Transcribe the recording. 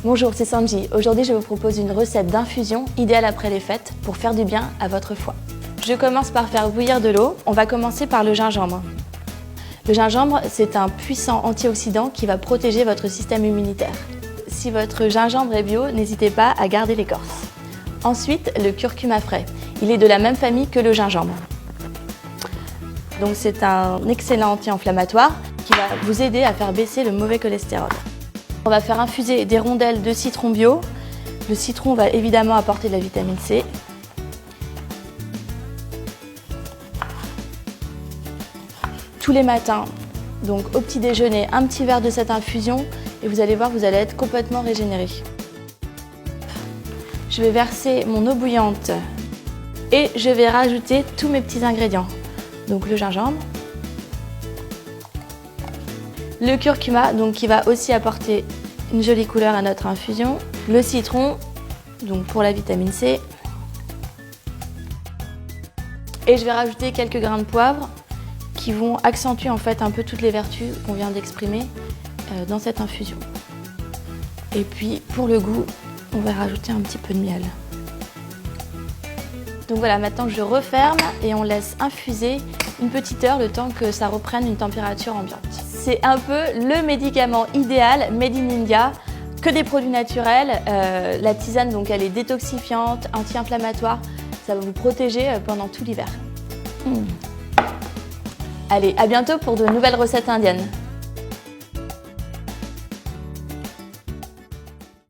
Bonjour, c'est Sanji. Aujourd'hui, je vous propose une recette d'infusion idéale après les fêtes pour faire du bien à votre foie. Je commence par faire bouillir de l'eau. On va commencer par le gingembre. Le gingembre, c'est un puissant antioxydant qui va protéger votre système immunitaire. Si votre gingembre est bio, n'hésitez pas à garder l'écorce. Ensuite, le curcuma frais. Il est de la même famille que le gingembre. Donc c'est un excellent anti-inflammatoire qui va vous aider à faire baisser le mauvais cholestérol. On va faire infuser des rondelles de citron bio. Le citron va évidemment apporter de la vitamine C. Tous les matins, donc au petit déjeuner, un petit verre de cette infusion et vous allez voir, vous allez être complètement régénéré. Je vais verser mon eau bouillante et je vais rajouter tous mes petits ingrédients. Donc le gingembre, le curcuma, donc qui va aussi apporter une jolie couleur à notre infusion, le citron, donc pour la vitamine C, et je vais rajouter quelques grains de poivre qui vont accentuer en fait un peu toutes les vertus qu'on vient d'exprimer dans cette infusion. Et puis pour le goût, on va rajouter un petit peu de miel. Donc voilà, maintenant je referme et on laisse infuser une petite heure le temps que ça reprenne une température ambiante. C'est un peu le médicament idéal made in India, que des produits naturels. La tisane, donc elle est détoxifiante, anti-inflammatoire, ça va vous protéger pendant tout l'hiver. Allez, à bientôt pour de nouvelles recettes indiennes.